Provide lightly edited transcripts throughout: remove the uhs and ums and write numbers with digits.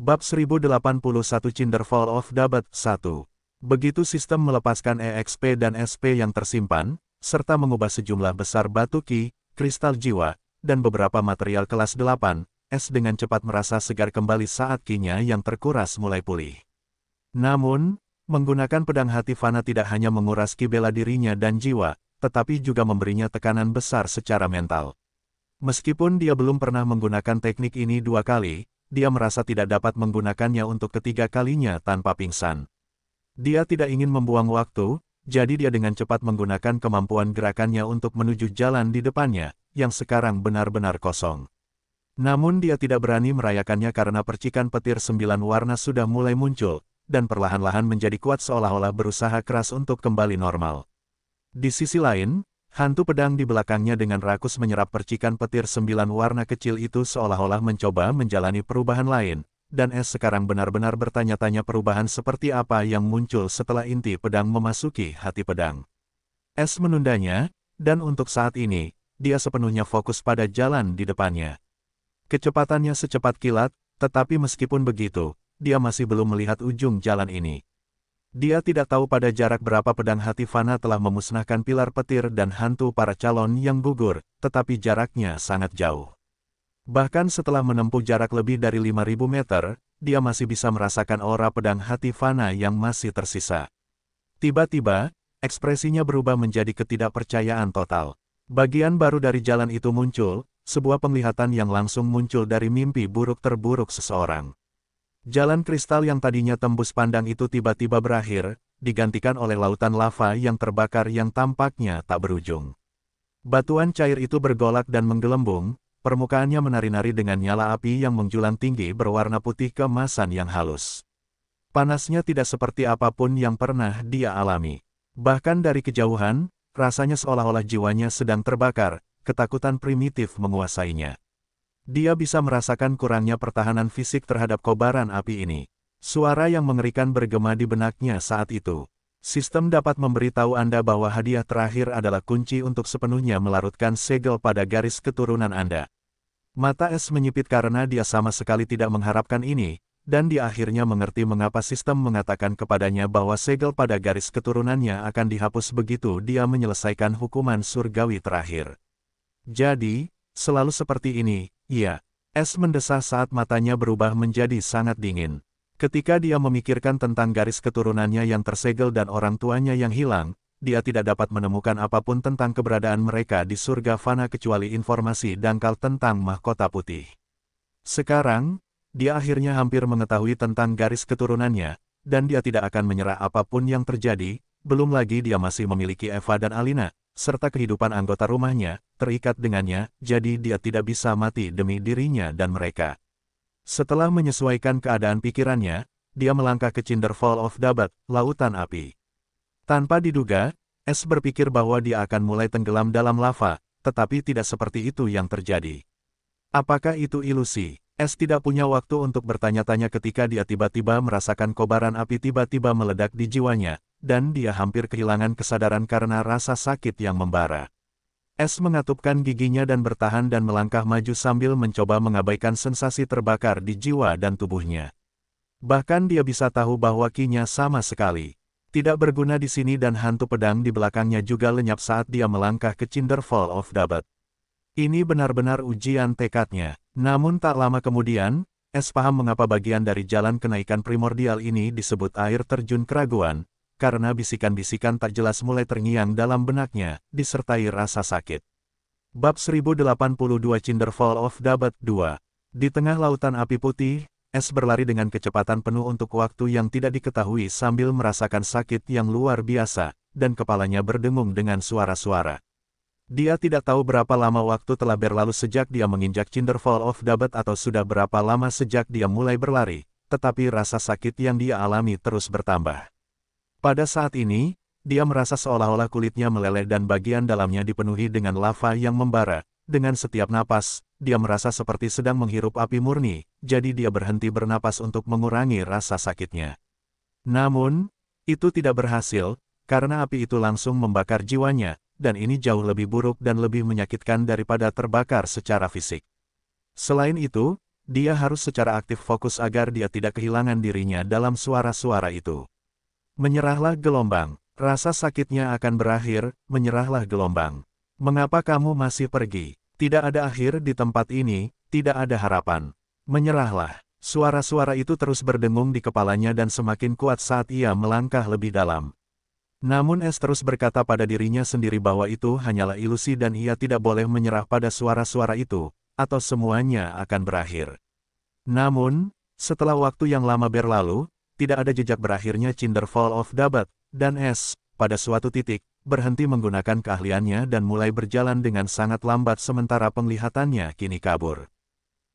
Bab 1081 Cinderfall of Dabat 1. Begitu sistem melepaskan EXP dan SP yang tersimpan, serta mengubah sejumlah besar batu ki, kristal jiwa, dan beberapa material kelas 8, S dengan cepat merasa segar kembali saat ki-nya yang terkuras mulai pulih. Namun, menggunakan pedang hati fana tidak hanya menguras ki bela dirinya dan jiwa, tetapi juga memberinya tekanan besar secara mental. Meskipun dia belum pernah menggunakan teknik ini 2 kali, dia merasa tidak dapat menggunakannya untuk ketiga kalinya tanpa pingsan. Dia tidak ingin membuang waktu, jadi dia dengan cepat menggunakan kemampuan gerakannya untuk menuju jalan di depannya, yang sekarang benar-benar kosong. Namun dia tidak berani merayakannya karena percikan petir 9 warna sudah mulai muncul, dan perlahan-lahan menjadi kuat seolah-olah berusaha keras untuk kembali normal. Di sisi lain, hantu pedang di belakangnya dengan rakus menyerap percikan petir 9 warna kecil itu seolah-olah mencoba menjalani perubahan lain, dan S sekarang benar-benar bertanya-tanya perubahan seperti apa yang muncul setelah inti pedang memasuki hati pedang. S menundanya, dan untuk saat ini, dia sepenuhnya fokus pada jalan di depannya. Kecepatannya secepat kilat, tetapi meskipun begitu, dia masih belum melihat ujung jalan ini. Dia tidak tahu pada jarak berapa pedang hati fana telah memusnahkan pilar petir dan hantu para calon yang gugur, tetapi jaraknya sangat jauh. Bahkan setelah menempuh jarak lebih dari 5.000 meter, dia masih bisa merasakan aura pedang hati fana yang masih tersisa. Tiba-tiba, ekspresinya berubah menjadi ketidakpercayaan total. Bagian baru dari jalan itu muncul, sebuah penglihatan yang langsung muncul dari mimpi buruk terburuk seseorang. Jalan kristal yang tadinya tembus pandang itu tiba-tiba berakhir, digantikan oleh lautan lava yang terbakar yang tampaknya tak berujung. Batuan cair itu bergolak dan menggelembung, permukaannya menari-nari dengan nyala api yang menjulang tinggi berwarna putih keemasan yang halus. Panasnya tidak seperti apapun yang pernah dia alami. Bahkan dari kejauhan, rasanya seolah-olah jiwanya sedang terbakar, ketakutan primitif menguasainya. Dia bisa merasakan kurangnya pertahanan fisik terhadap kobaran api ini. Suara yang mengerikan bergema di benaknya saat itu. Sistem dapat memberitahu Anda bahwa hadiah terakhir adalah kunci untuk sepenuhnya melarutkan segel pada garis keturunan Anda. Mata S menyipit karena dia sama sekali tidak mengharapkan ini, dan dia akhirnya mengerti mengapa sistem mengatakan kepadanya bahwa segel pada garis keturunannya akan dihapus begitu dia menyelesaikan hukuman surgawi terakhir. Jadi, selalu seperti ini. Iya, S mendesah saat matanya berubah menjadi sangat dingin. Ketika dia memikirkan tentang garis keturunannya yang tersegel dan orang tuanya yang hilang, dia tidak dapat menemukan apapun tentang keberadaan mereka di surga fana kecuali informasi dangkal tentang mahkota putih. Sekarang, dia akhirnya hampir mengetahui tentang garis keturunannya, dan dia tidak akan menyerah apapun yang terjadi, belum lagi dia masih memiliki Eva dan Alina, serta kehidupan anggota rumahnya, terikat dengannya, jadi dia tidak bisa mati demi dirinya dan mereka. Setelah menyesuaikan keadaan pikirannya, dia melangkah ke Cinderfall of Dabat, lautan api. Tanpa diduga, S berpikir bahwa dia akan mulai tenggelam dalam lava, tetapi tidak seperti itu yang terjadi. Apakah itu ilusi? S tidak punya waktu untuk bertanya-tanya ketika dia tiba-tiba merasakan kobaran api tiba-tiba meledak di jiwanya, dan dia hampir kehilangan kesadaran karena rasa sakit yang membara. S mengatupkan giginya dan bertahan dan melangkah maju sambil mencoba mengabaikan sensasi terbakar di jiwa dan tubuhnya. Bahkan dia bisa tahu bahwa ki-nya sama sekali tidak berguna di sini dan hantu pedang di belakangnya juga lenyap saat dia melangkah ke Cinderfall of Dabat. Ini benar-benar ujian tekadnya. Namun tak lama kemudian, S paham mengapa bagian dari jalan kenaikan primordial ini disebut air terjun keraguan, karena bisikan-bisikan tak jelas mulai terngiang dalam benaknya, disertai rasa sakit. Bab 1082 Cinderfall of Dabat 2. Di tengah lautan api putih, S berlari dengan kecepatan penuh untuk waktu yang tidak diketahui sambil merasakan sakit yang luar biasa, dan kepalanya berdengung dengan suara-suara. Dia tidak tahu berapa lama waktu telah berlalu sejak dia menginjak Cinderfall of Dabat atau sudah berapa lama sejak dia mulai berlari, tetapi rasa sakit yang dia alami terus bertambah. Pada saat ini, dia merasa seolah-olah kulitnya meleleh dan bagian dalamnya dipenuhi dengan lava yang membara. Dengan setiap napas, dia merasa seperti sedang menghirup api murni, jadi dia berhenti bernapas untuk mengurangi rasa sakitnya. Namun, itu tidak berhasil, karena api itu langsung membakar jiwanya, dan ini jauh lebih buruk dan lebih menyakitkan daripada terbakar secara fisik. Selain itu, dia harus secara aktif fokus agar dia tidak kehilangan dirinya dalam suara-suara itu. Menyerahlah gelombang. Rasa sakitnya akan berakhir, menyerahlah gelombang. Mengapa kamu masih pergi? Tidak ada akhir di tempat ini, tidak ada harapan. Menyerahlah. Suara-suara itu terus berdengung di kepalanya dan semakin kuat saat ia melangkah lebih dalam. Namun Es terus berkata pada dirinya sendiri bahwa itu hanyalah ilusi dan ia tidak boleh menyerah pada suara-suara itu, atau semuanya akan berakhir. Namun, setelah waktu yang lama berlalu, tidak ada jejak berakhirnya Cinderfall of Dabat, dan Es, pada suatu titik, berhenti menggunakan keahliannya dan mulai berjalan dengan sangat lambat sementara penglihatannya kini kabur.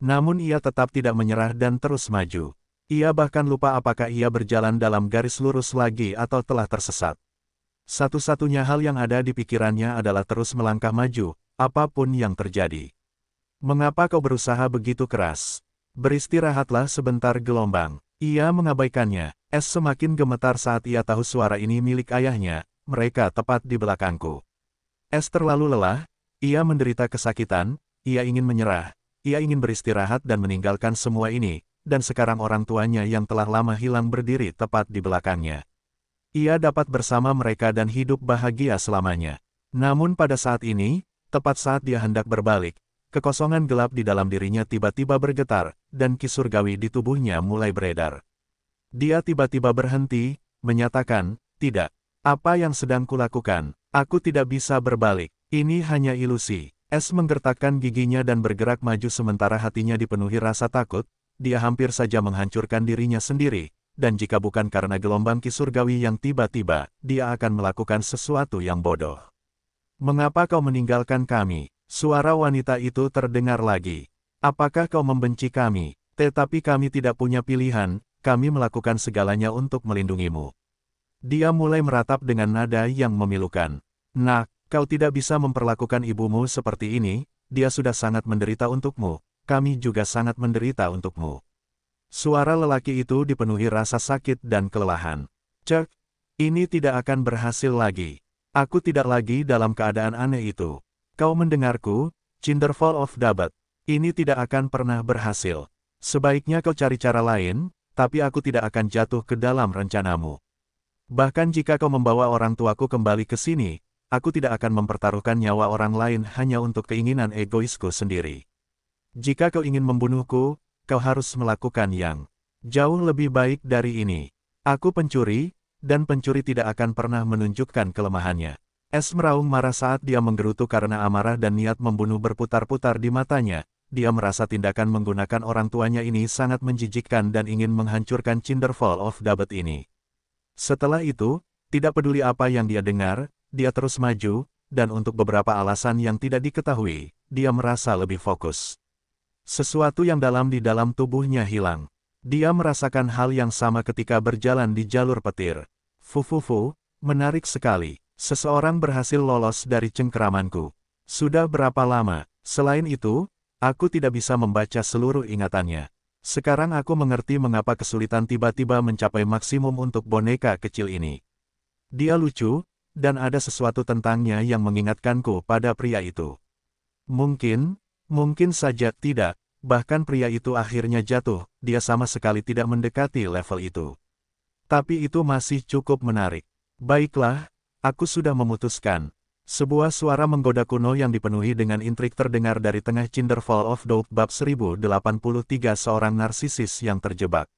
Namun ia tetap tidak menyerah dan terus maju. Ia bahkan lupa apakah ia berjalan dalam garis lurus lagi atau telah tersesat. Satu-satunya hal yang ada di pikirannya adalah terus melangkah maju, apapun yang terjadi. Mengapa kau berusaha begitu keras? Beristirahatlah sebentar gelombang. Ia mengabaikannya. Es semakin gemetar saat ia tahu suara ini milik ayahnya, mereka tepat di belakangku. Es terlalu lelah, ia menderita kesakitan, ia ingin menyerah, ia ingin beristirahat dan meninggalkan semua ini, dan sekarang orang tuanya yang telah lama hilang berdiri tepat di belakangnya. Ia dapat bersama mereka dan hidup bahagia selamanya. Namun pada saat ini, tepat saat dia hendak berbalik, kekosongan gelap di dalam dirinya tiba-tiba bergetar, dan ki surgawi di tubuhnya mulai beredar. Dia tiba-tiba berhenti, menyatakan, "Tidak. Apa yang sedang kulakukan? Aku tidak bisa berbalik. Ini hanya ilusi." Es menggertakkan giginya dan bergerak maju sementara hatinya dipenuhi rasa takut, dia hampir saja menghancurkan dirinya sendiri, dan jika bukan karena gelombang ki surgawi yang tiba-tiba, dia akan melakukan sesuatu yang bodoh. "Mengapa kau meninggalkan kami?" Suara wanita itu terdengar lagi. "Apakah kau membenci kami? Tetapi kami tidak punya pilihan, kami melakukan segalanya untuk melindungimu." Dia mulai meratap dengan nada yang memilukan. "Nak, kau tidak bisa memperlakukan ibumu seperti ini, dia sudah sangat menderita untukmu, kami juga sangat menderita untukmu." Suara lelaki itu dipenuhi rasa sakit dan kelelahan. "Cek, ini tidak akan berhasil lagi. Aku tidak lagi dalam keadaan aneh itu. Kau mendengarku, Cinderfall of Dabat, ini tidak akan pernah berhasil. Sebaiknya kau cari cara lain, tapi aku tidak akan jatuh ke dalam rencanamu. Bahkan jika kau membawa orang tuaku kembali ke sini, aku tidak akan mempertaruhkan nyawa orang lain hanya untuk keinginan egoisku sendiri. Jika kau ingin membunuhku, kau harus melakukan yang jauh lebih baik dari ini. Aku pencuri, dan pencuri tidak akan pernah menunjukkan kelemahannya." Es meraung marah saat dia menggerutu karena amarah dan niat membunuh berputar-putar di matanya. Dia merasa tindakan menggunakan orang tuanya ini sangat menjijikkan dan ingin menghancurkan Cinderfall of Dabat ini. Setelah itu, tidak peduli apa yang dia dengar, dia terus maju, dan untuk beberapa alasan yang tidak diketahui, dia merasa lebih fokus. Sesuatu yang dalam di dalam tubuhnya hilang. Dia merasakan hal yang sama ketika berjalan di jalur petir. Fufufu, menarik sekali. Seseorang berhasil lolos dari cengkeramanku. Sudah berapa lama? Selain itu, aku tidak bisa membaca seluruh ingatannya. Sekarang aku mengerti mengapa kesulitan tiba-tiba mencapai maksimum untuk boneka kecil ini. Dia lucu, dan ada sesuatu tentangnya yang mengingatkanku pada pria itu. Mungkin saja tidak, bahkan pria itu akhirnya jatuh, dia sama sekali tidak mendekati level itu. Tapi itu masih cukup menarik. Baiklah, aku sudah memutuskan. Sebuah suara menggoda kuno yang dipenuhi dengan intrik terdengar dari tengah Cinderfall of Dabat bab 1083 seorang narsisis yang terjebak.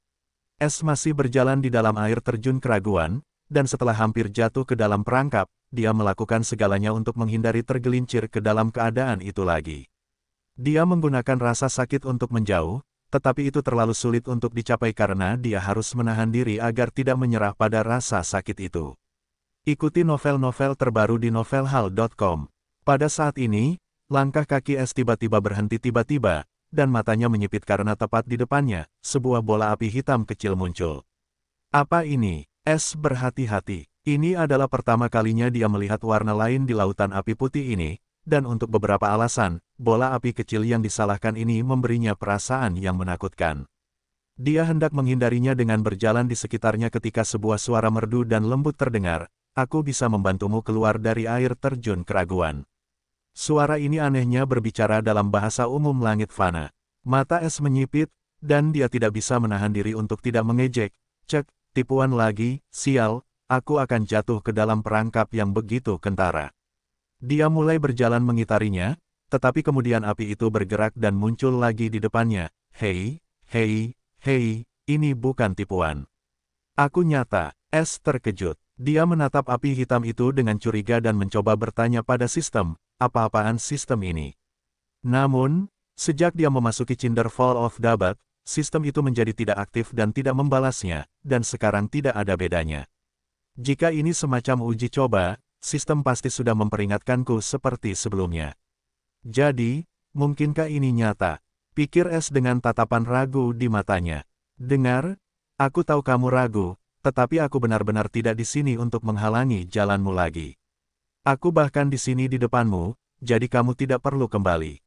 Es masih berjalan di dalam air terjun keraguan, dan setelah hampir jatuh ke dalam perangkap, dia melakukan segalanya untuk menghindari tergelincir ke dalam keadaan itu lagi. Dia menggunakan rasa sakit untuk menjauh, tetapi itu terlalu sulit untuk dicapai karena dia harus menahan diri agar tidak menyerah pada rasa sakit itu. Ikuti novel-novel terbaru di novelhal.com. Pada saat ini, langkah kaki Es tiba-tiba berhenti tiba-tiba, dan matanya menyipit karena tepat di depannya, sebuah bola api hitam kecil muncul. Apa ini? Es berhati-hati. Ini adalah pertama kalinya dia melihat warna lain di lautan api putih ini, dan untuk beberapa alasan, bola api kecil yang disalahkan ini memberinya perasaan yang menakutkan. Dia hendak menghindarinya dengan berjalan di sekitarnya ketika sebuah suara merdu dan lembut terdengar. "Aku bisa membantumu keluar dari air terjun keraguan." Suara ini anehnya berbicara dalam bahasa umum langit fana. Mata S menyipit, dan dia tidak bisa menahan diri untuk tidak mengejek. Cek, tipuan lagi, sial, aku akan jatuh ke dalam perangkap yang begitu kentara. Dia mulai berjalan mengitarinya, tetapi kemudian api itu bergerak dan muncul lagi di depannya. Hei, hei, hei, ini bukan tipuan. Aku nyata. S terkejut. Dia menatap api hitam itu dengan curiga dan mencoba bertanya pada sistem, apa-apaan sistem ini. Namun, sejak dia memasuki Cinderfall of Dabat, sistem itu menjadi tidak aktif dan tidak membalasnya, dan sekarang tidak ada bedanya. Jika ini semacam uji coba, sistem pasti sudah memperingatkanku seperti sebelumnya. Jadi, mungkinkah ini nyata? Pikir S dengan tatapan ragu di matanya. Dengar, aku tahu kamu ragu, tetapi aku benar-benar tidak di sini untuk menghalangi jalanmu lagi. Aku bahkan di sini di depanmu, jadi kamu tidak perlu kembali.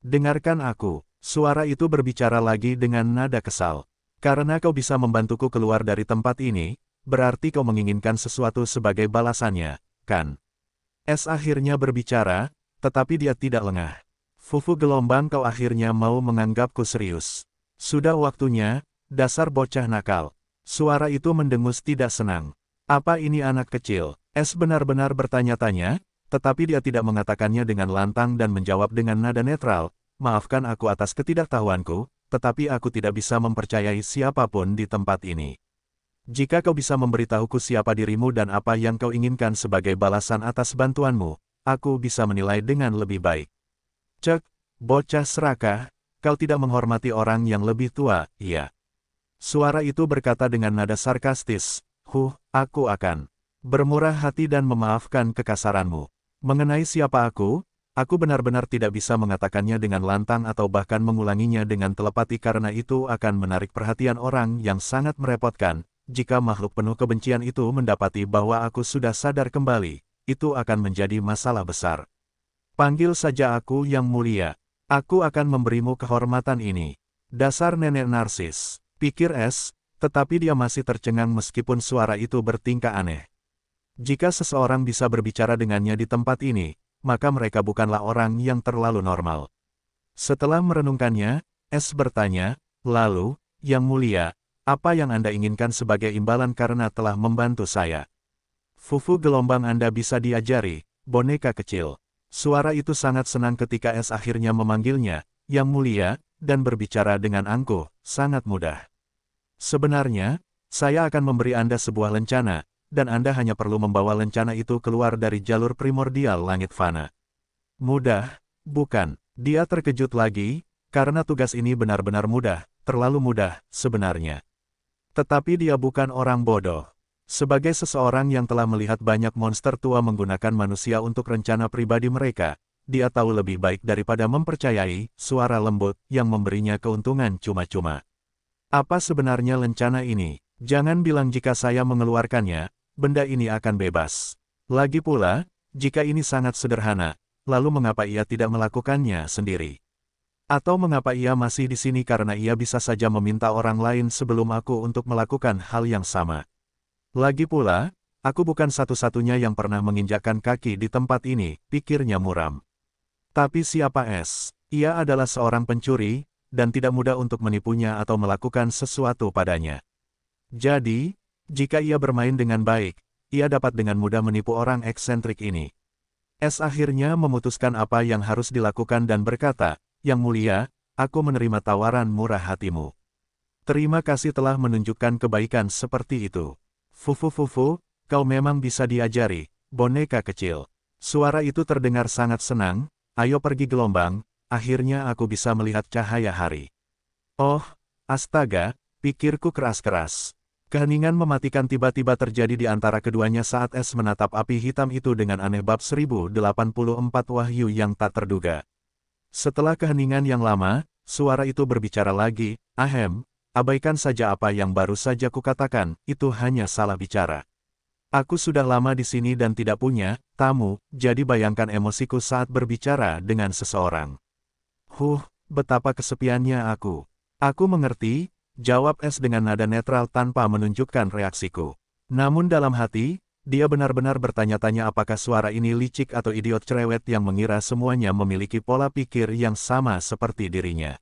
Dengarkan aku, suara itu berbicara lagi dengan nada kesal. Karena kau bisa membantuku keluar dari tempat ini, berarti kau menginginkan sesuatu sebagai balasannya, kan? S akhirnya berbicara, tetapi dia tidak lengah. Fufu gelombang, kau akhirnya mau menganggapku serius. Sudah waktunya, dasar bocah nakal. Suara itu mendengus tidak senang. Apa ini anak kecil? S benar-benar bertanya-tanya, tetapi dia tidak mengatakannya dengan lantang dan menjawab dengan nada netral, maafkan aku atas ketidaktahuanku, tetapi aku tidak bisa mempercayai siapapun di tempat ini. Jika kau bisa memberitahuku siapa dirimu dan apa yang kau inginkan sebagai balasan atas bantuanmu, aku bisa menilai dengan lebih baik. Cek, bocah serakah, kau tidak menghormati orang yang lebih tua, iya. Suara itu berkata dengan nada sarkastis, aku akan bermurah hati dan memaafkan kekasaranmu. Mengenai siapa aku benar-benar tidak bisa mengatakannya dengan lantang atau bahkan mengulanginya dengan telepati karena itu akan menarik perhatian orang yang sangat merepotkan. Jika makhluk penuh kebencian itu mendapati bahwa aku sudah sadar kembali, itu akan menjadi masalah besar. Panggil saja aku yang mulia. Aku akan memberimu kehormatan ini. Dasar nenek narsis, pikir S, tetapi dia masih tercengang meskipun suara itu bertingkah aneh. Jika seseorang bisa berbicara dengannya di tempat ini, maka mereka bukanlah orang yang terlalu normal. Setelah merenungkannya, S bertanya, lalu, yang mulia, apa yang Anda inginkan sebagai imbalan karena telah membantu saya? Fufu gelombang Anda bisa diajari, boneka kecil. Suara itu sangat senang ketika S akhirnya memanggilnya, yang mulia, dan berbicara dengan angkuh, sangat mudah. Sebenarnya, saya akan memberi Anda sebuah lencana, dan Anda hanya perlu membawa lencana itu keluar dari jalur primordial langit fana. Mudah, bukan? Dia terkejut lagi, karena tugas ini benar-benar mudah, terlalu mudah, sebenarnya. Tetapi dia bukan orang bodoh. Sebagai seseorang yang telah melihat banyak monster tua menggunakan manusia untuk rencana pribadi mereka, dia tahu lebih baik daripada mempercayai suara lembut yang memberinya keuntungan cuma-cuma. Apa sebenarnya lencana ini? Jangan bilang jika saya mengeluarkannya, benda ini akan bebas. Lagi pula, jika ini sangat sederhana, lalu mengapa ia tidak melakukannya sendiri? Atau mengapa ia masih di sini karena ia bisa saja meminta orang lain sebelum aku untuk melakukan hal yang sama? Lagi pula, aku bukan satu-satunya yang pernah menginjakkan kaki di tempat ini, pikirnya muram. Tapi siapa S? Ia adalah seorang pencuri, dan tidak mudah untuk menipunya atau melakukan sesuatu padanya. Jadi, jika ia bermain dengan baik, ia dapat dengan mudah menipu orang eksentrik ini. S akhirnya memutuskan apa yang harus dilakukan dan berkata, Yang mulia, aku menerima tawaran murah hatimu. Terima kasih telah menunjukkan kebaikan seperti itu. Fufu, kau memang bisa diajari, boneka kecil. Suara itu terdengar sangat senang, ayo pergi gelombang, akhirnya aku bisa melihat cahaya hari. Oh, astaga, pikirku keras-keras. Keheningan mematikan tiba-tiba terjadi di antara keduanya saat S menatap api hitam itu dengan aneh. Bab 1084 Wahyu yang tak terduga. Setelah keheningan yang lama, suara itu berbicara lagi, ahem. Abaikan saja apa yang baru saja kukatakan, itu hanya salah bicara. Aku sudah lama di sini dan tidak punya tamu, jadi bayangkan emosiku saat berbicara dengan seseorang. Betapa kesepiannya aku. Aku mengerti, jawab S dengan nada netral tanpa menunjukkan reaksiku. Namun dalam hati, dia benar-benar bertanya-tanya apakah suara ini licik atau idiot cerewet yang mengira semuanya memiliki pola pikir yang sama seperti dirinya.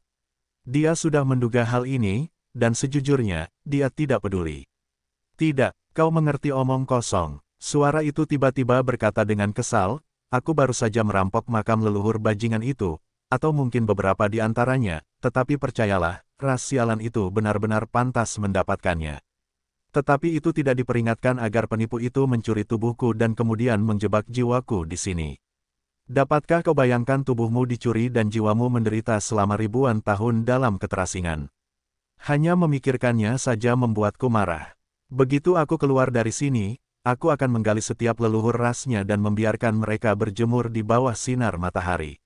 Dia sudah menduga hal ini, dan sejujurnya, dia tidak peduli. Tidak, kau mengerti omong kosong. Suara itu tiba-tiba berkata dengan kesal, aku baru saja merampok makam leluhur bajingan itu, atau mungkin beberapa di antaranya, tetapi percayalah, ras sialan itu benar-benar pantas mendapatkannya. Tetapi itu tidak diperingatkan agar penipu itu mencuri tubuhku dan kemudian menjebak jiwaku di sini. Dapatkah kau bayangkan tubuhmu dicuri dan jiwamu menderita selama ribuan tahun dalam keterasingan? Hanya memikirkannya saja membuatku marah. Begitu aku keluar dari sini, aku akan menggali setiap leluhur rasnya dan membiarkan mereka berjemur di bawah sinar matahari.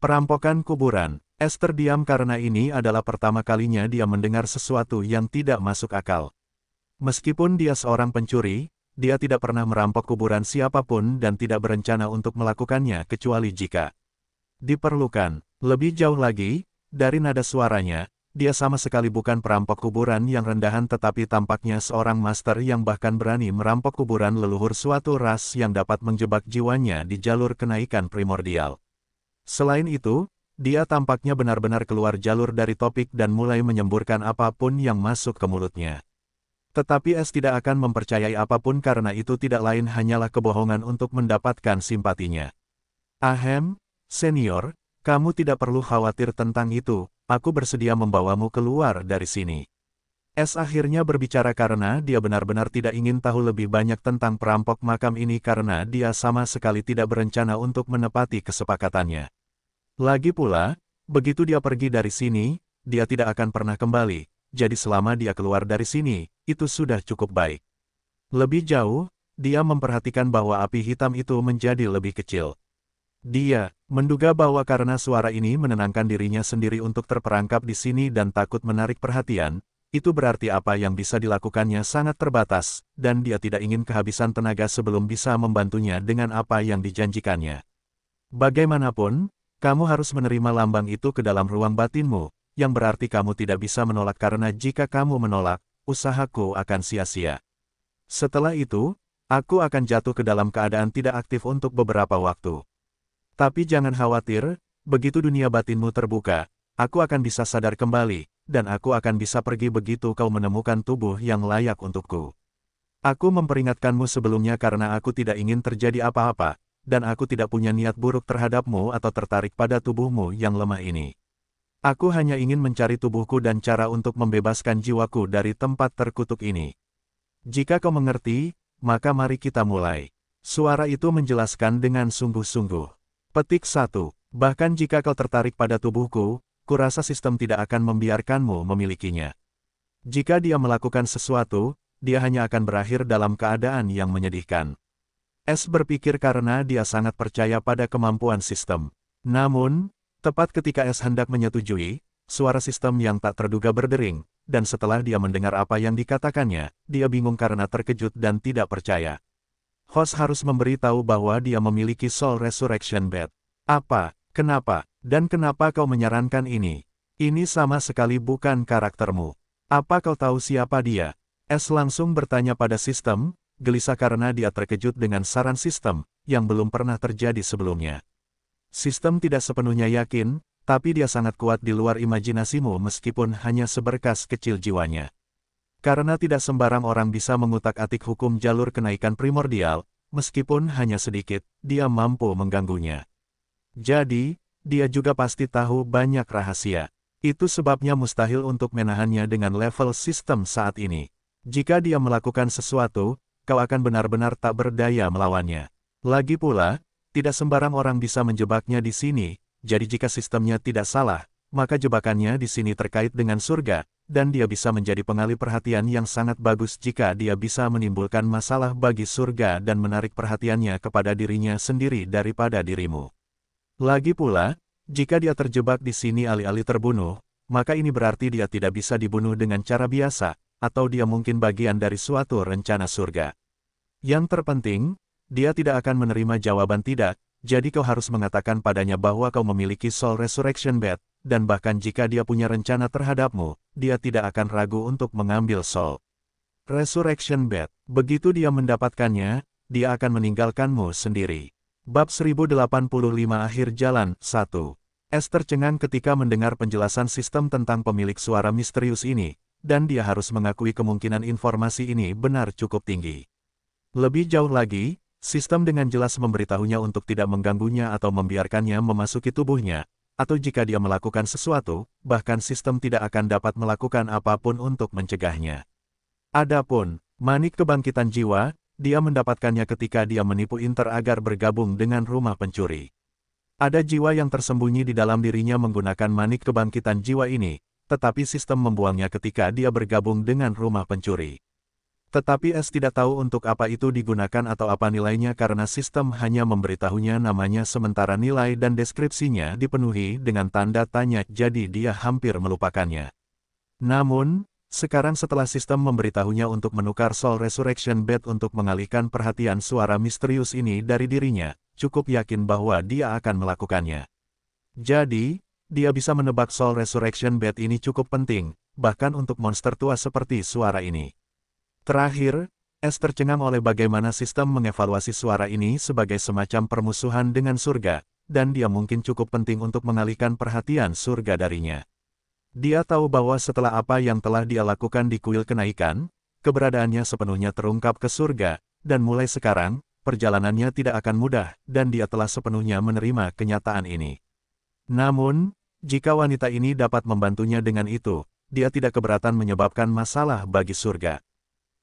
Perampokan kuburan. Esther diam karena ini adalah pertama kalinya dia mendengar sesuatu yang tidak masuk akal. Meskipun dia seorang pencuri, dia tidak pernah merampok kuburan siapapun dan tidak berencana untuk melakukannya kecuali jika diperlukan. Lebih jauh lagi, dari nada suaranya, dia sama sekali bukan perampok kuburan yang rendahan tetapi tampaknya seorang master yang bahkan berani merampok kuburan leluhur suatu ras yang dapat menjebak jiwanya di jalur kenaikan primordial. Selain itu, dia tampaknya benar-benar keluar jalur dari topik dan mulai menyemburkan apapun yang masuk ke mulutnya. Tetapi Es tidak akan mempercayai apapun karena itu tidak lain hanyalah kebohongan untuk mendapatkan simpatinya. Ahem, senior, kamu tidak perlu khawatir tentang itu, aku bersedia membawamu keluar dari sini. Es akhirnya berbicara karena dia benar-benar tidak ingin tahu lebih banyak tentang perampok makam ini karena dia sama sekali tidak berencana untuk menepati kesepakatannya. Lagi pula, begitu dia pergi dari sini, dia tidak akan pernah kembali. Jadi selama dia keluar dari sini, itu sudah cukup baik. Lebih jauh, dia memperhatikan bahwa api hitam itu menjadi lebih kecil. Dia menduga bahwa karena suara ini menenangkan dirinya sendiri untuk terperangkap di sini dan takut menarik perhatian, itu berarti apa yang bisa dilakukannya sangat terbatas, dan dia tidak ingin kehabisan tenaga sebelum bisa membantunya dengan apa yang dijanjikannya. Bagaimanapun, kamu harus menerima lambang itu ke dalam ruang batinmu, yang berarti kamu tidak bisa menolak karena jika kamu menolak, usahaku akan sia-sia. Setelah itu, aku akan jatuh ke dalam keadaan tidak aktif untuk beberapa waktu. Tapi jangan khawatir, begitu dunia batinmu terbuka, aku akan bisa sadar kembali, dan aku akan bisa pergi begitu kau menemukan tubuh yang layak untukku. Aku memperingatkanmu sebelumnya karena aku tidak ingin terjadi apa-apa, dan aku tidak punya niat buruk terhadapmu atau tertarik pada tubuhmu yang lemah ini. Aku hanya ingin mencari tubuhku dan cara untuk membebaskan jiwaku dari tempat terkutuk ini. Jika kau mengerti, maka mari kita mulai. Suara itu menjelaskan dengan sungguh-sungguh. Petik 1. Bahkan jika kau tertarik pada tubuhku, kurasa sistem tidak akan membiarkanmu memilikinya. Jika dia melakukan sesuatu, dia hanya akan berakhir dalam keadaan yang menyedihkan. Es berpikir karena dia sangat percaya pada kemampuan sistem. Namun, tepat ketika Es hendak menyetujui, suara sistem yang tak terduga berdering, dan setelah dia mendengar apa yang dikatakannya, dia bingung karena terkejut dan tidak percaya. Host harus memberitahu bahwa dia memiliki Soul Resurrection Bed. Apa, kenapa, dan kenapa kau menyarankan ini? Ini sama sekali bukan karaktermu. Apa kau tahu siapa dia? Es langsung bertanya pada sistem, gelisah karena dia terkejut dengan saran sistem, yang belum pernah terjadi sebelumnya. Sistem tidak sepenuhnya yakin, tapi dia sangat kuat di luar imajinasimu meskipun hanya seberkas kecil jiwanya. Karena tidak sembarang orang bisa mengutak-atik hukum jalur kenaikan primordial, meskipun hanya sedikit, dia mampu mengganggunya. Jadi, dia juga pasti tahu banyak rahasia. Itu sebabnya mustahil untuk menahannya dengan level sistem saat ini. Jika dia melakukan sesuatu, kau akan benar-benar tak berdaya melawannya. Lagi pula, tidak sembarang orang bisa menjebaknya di sini, jadi jika sistemnya tidak salah, maka jebakannya di sini terkait dengan surga, dan dia bisa menjadi pengalih perhatian yang sangat bagus jika dia bisa menimbulkan masalah bagi surga dan menarik perhatiannya kepada dirinya sendiri daripada dirimu. Lagi pula, jika dia terjebak di sini alih-alih terbunuh, maka ini berarti dia tidak bisa dibunuh dengan cara biasa, atau dia mungkin bagian dari suatu rencana surga. Yang terpenting, dia tidak akan menerima jawaban tidak, jadi kau harus mengatakan padanya bahwa kau memiliki Soul Resurrection Bed, dan bahkan jika dia punya rencana terhadapmu, dia tidak akan ragu untuk mengambil Soul Resurrection Bed. Begitu dia mendapatkannya, dia akan meninggalkanmu sendiri. Bab 1085 Akhir Jalan 1. Es tercengang ketika mendengar penjelasan sistem tentang pemilik suara misterius ini, dan dia harus mengakui kemungkinan informasi ini benar cukup tinggi. Lebih jauh lagi, sistem dengan jelas memberitahunya untuk tidak mengganggunya atau membiarkannya memasuki tubuhnya, atau jika dia melakukan sesuatu, bahkan sistem tidak akan dapat melakukan apapun untuk mencegahnya. Adapun manik kebangkitan jiwa, dia mendapatkannya ketika dia menipu Inter agar bergabung dengan rumah pencuri. Ada jiwa yang tersembunyi di dalam dirinya menggunakan manik kebangkitan jiwa ini, tetapi sistem membuangnya ketika dia bergabung dengan rumah pencuri. Tetapi S tidak tahu untuk apa itu digunakan atau apa nilainya karena sistem hanya memberitahunya namanya sementara nilai dan deskripsinya dipenuhi dengan tanda tanya jadi dia hampir melupakannya. Namun, sekarang setelah sistem memberitahunya untuk menukar Soul Resurrection Bed untuk mengalihkan perhatian suara misterius ini dari dirinya, cukup yakin bahwa dia akan melakukannya. Jadi, dia bisa menebak Soul Resurrection Bed ini cukup penting, bahkan untuk monster tua seperti suara ini. Terakhir, S tercengang oleh bagaimana sistem mengevaluasi suara ini sebagai semacam permusuhan dengan surga, dan dia mungkin cukup penting untuk mengalihkan perhatian surga darinya. Dia tahu bahwa setelah apa yang telah dia lakukan di kuil kenaikan, keberadaannya sepenuhnya terungkap ke surga, dan mulai sekarang, perjalanannya tidak akan mudah, dan dia telah sepenuhnya menerima kenyataan ini. Namun, jika wanita ini dapat membantunya dengan itu, dia tidak keberatan menyebabkan masalah bagi surga.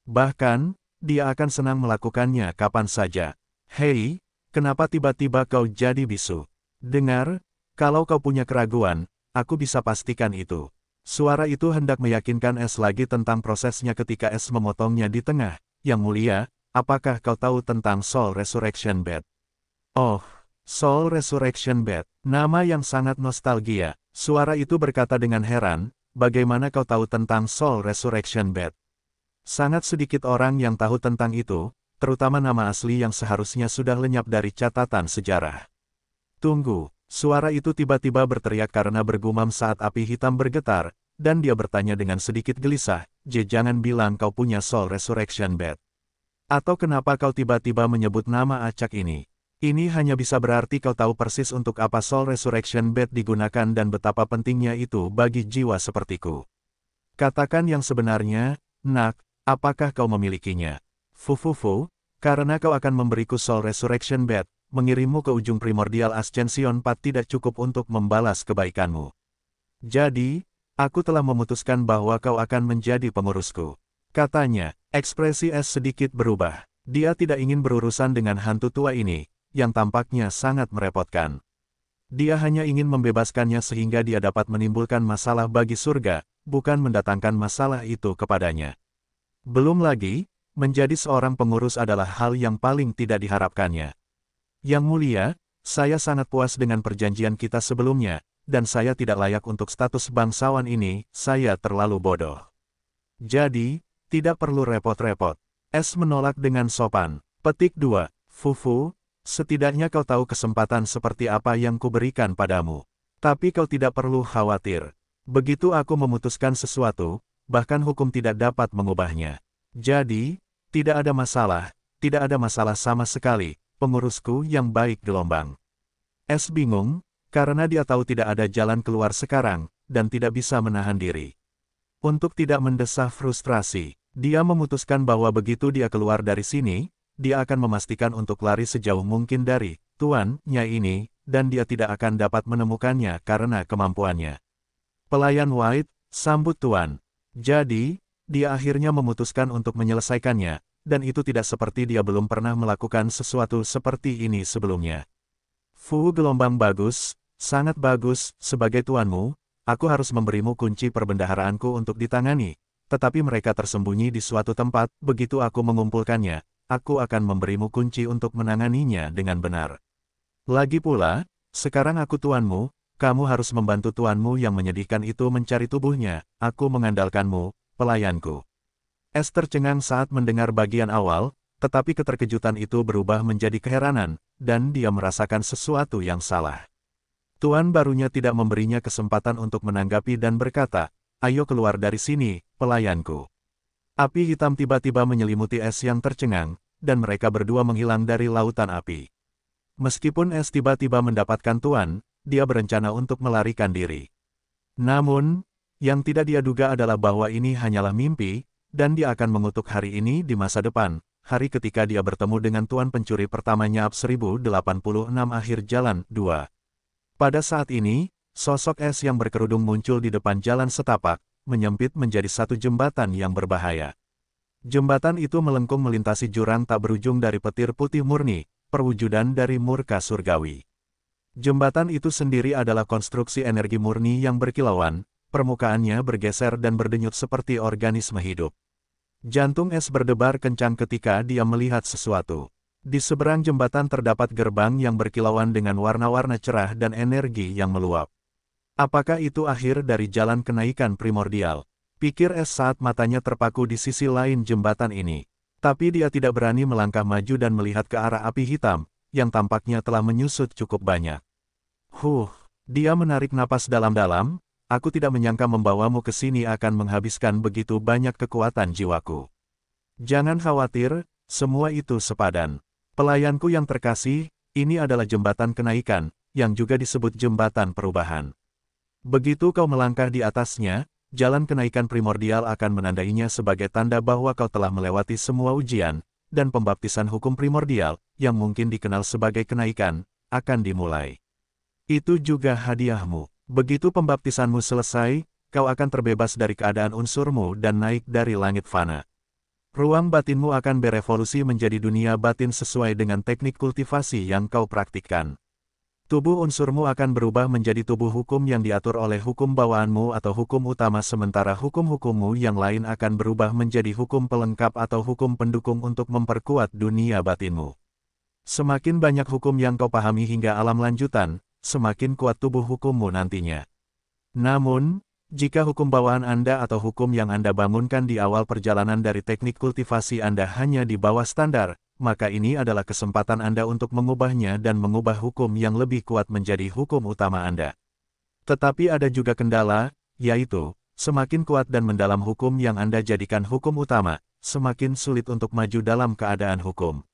Bahkan, dia akan senang melakukannya kapan saja. Hei, kenapa tiba-tiba kau jadi bisu? Dengar, kalau kau punya keraguan, aku bisa pastikan itu. Suara itu hendak meyakinkan S lagi tentang prosesnya ketika S memotongnya di tengah. Yang mulia, apakah kau tahu tentang Soul Resurrection Bed? Oh, Soul Resurrection Bed, nama yang sangat nostalgia. Suara itu berkata dengan heran, bagaimana kau tahu tentang Soul Resurrection Bed? Sangat sedikit orang yang tahu tentang itu, terutama nama asli yang seharusnya sudah lenyap dari catatan sejarah. Tunggu. Suara itu tiba-tiba berteriak karena bergumam saat api hitam bergetar, dan dia bertanya dengan sedikit gelisah, jangan bilang kau punya Soul Resurrection Bed. Atau kenapa kau tiba-tiba menyebut nama acak ini? Ini hanya bisa berarti kau tahu persis untuk apa Soul Resurrection Bed digunakan dan betapa pentingnya itu bagi jiwa sepertiku. Katakan yang sebenarnya, nak, apakah kau memilikinya? Fufufu, karena kau akan memberiku Soul Resurrection Bed, mengirimmu ke ujung primordial Ascension 4 tidak cukup untuk membalas kebaikanmu. Jadi, aku telah memutuskan bahwa kau akan menjadi pengurusku. Katanya, ekspresi S sedikit berubah. Dia tidak ingin berurusan dengan hantu tua ini, yang tampaknya sangat merepotkan. Dia hanya ingin membebaskannya sehingga dia dapat menimbulkan masalah bagi surga, bukan mendatangkan masalah itu kepadanya. Belum lagi, menjadi seorang pengurus adalah hal yang paling tidak diharapkannya. Yang mulia, saya sangat puas dengan perjanjian kita sebelumnya, dan saya tidak layak untuk status bangsawan ini, saya terlalu bodoh. Jadi, tidak perlu repot-repot. S menolak dengan sopan. Petik 2. Fufu, setidaknya kau tahu kesempatan seperti apa yang kuberikan padamu. Tapi kau tidak perlu khawatir. Begitu aku memutuskan sesuatu, bahkan hukum tidak dapat mengubahnya. Jadi, tidak ada masalah sama sekali. Pengurusku yang baik gelombang. S bingung, karena dia tahu tidak ada jalan keluar sekarang, dan tidak bisa menahan diri. Untuk tidak mendesah frustrasi, dia memutuskan bahwa begitu dia keluar dari sini, dia akan memastikan untuk lari sejauh mungkin dari tuannya ini, dan dia tidak akan dapat menemukannya karena kemampuannya. Pelayan White, sambut tuan. Jadi, dia akhirnya memutuskan untuk menyelesaikannya, dan itu tidak seperti dia belum pernah melakukan sesuatu seperti ini sebelumnya. Fu gelombang bagus, sangat bagus, sebagai tuanmu, aku harus memberimu kunci perbendaharaanku untuk ditangani, tetapi mereka tersembunyi di suatu tempat, begitu aku mengumpulkannya, aku akan memberimu kunci untuk menanganinya dengan benar. Lagi pula, sekarang aku tuanmu, kamu harus membantu tuanmu yang menyedihkan itu mencari tubuhnya, aku mengandalkanmu, pelayanku. S tercengang saat mendengar bagian awal, tetapi keterkejutan itu berubah menjadi keheranan, dan dia merasakan sesuatu yang salah. Tuan barunya tidak memberinya kesempatan untuk menanggapi dan berkata, ayo keluar dari sini, pelayanku. Api hitam tiba-tiba menyelimuti S yang tercengang, dan mereka berdua menghilang dari lautan api. Meskipun S tiba-tiba mendapatkan tuan, dia berencana untuk melarikan diri. Namun, yang tidak dia duga adalah bahwa ini hanyalah mimpi, dan dia akan mengutuk hari ini di masa depan, hari ketika dia bertemu dengan tuan pencuri pertamanya 1086 akhir jalan 2. Pada saat ini, sosok es yang berkerudung muncul di depan jalan setapak, menyempit menjadi satu jembatan yang berbahaya. Jembatan itu melengkung melintasi jurang tak berujung dari petir putih murni, perwujudan dari murka surgawi. Jembatan itu sendiri adalah konstruksi energi murni yang berkilauan, permukaannya bergeser dan berdenyut seperti organisme hidup. Jantung es berdebar kencang ketika dia melihat sesuatu. Di seberang jembatan terdapat gerbang yang berkilauan dengan warna-warna cerah dan energi yang meluap. Apakah itu akhir dari jalan kenaikan primordial? Pikir es saat matanya terpaku di sisi lain jembatan ini. Tapi dia tidak berani melangkah maju dan melihat ke arah api hitam, yang tampaknya telah menyusut cukup banyak. Dia menarik napas dalam-dalam, aku tidak menyangka membawamu ke sini akan menghabiskan begitu banyak kekuatan jiwaku. Jangan khawatir, semua itu sepadan. Pelayanku yang terkasih, ini adalah jembatan kenaikan, yang juga disebut jembatan perubahan. Begitu kau melangkah di atasnya, jalan kenaikan primordial akan menandainya sebagai tanda bahwa kau telah melewati semua ujian, dan pembaptisan hukum primordial, yang mungkin dikenal sebagai kenaikan, akan dimulai. Itu juga hadiahmu. Begitu pembaptisanmu selesai, kau akan terbebas dari keadaan unsurmu dan naik dari langit fana. Ruang batinmu akan berevolusi menjadi dunia batin sesuai dengan teknik kultivasi yang kau praktikkan. Tubuh unsurmu akan berubah menjadi tubuh hukum yang diatur oleh hukum bawaanmu atau hukum utama sementara hukum-hukummu yang lain akan berubah menjadi hukum pelengkap atau hukum pendukung untuk memperkuat dunia batinmu. Semakin banyak hukum yang kau pahami hingga alam lanjutan, semakin kuat tubuh hukummu nantinya. Namun, jika hukum bawaan Anda atau hukum yang Anda bangunkan di awal perjalanan dari teknik kultivasi Anda hanya di bawah standar, maka ini adalah kesempatan Anda untuk mengubahnya dan mengubah hukum yang lebih kuat menjadi hukum utama Anda. Tetapi ada juga kendala, yaitu, semakin kuat dan mendalam hukum yang Anda jadikan hukum utama, semakin sulit untuk maju dalam keadaan hukum.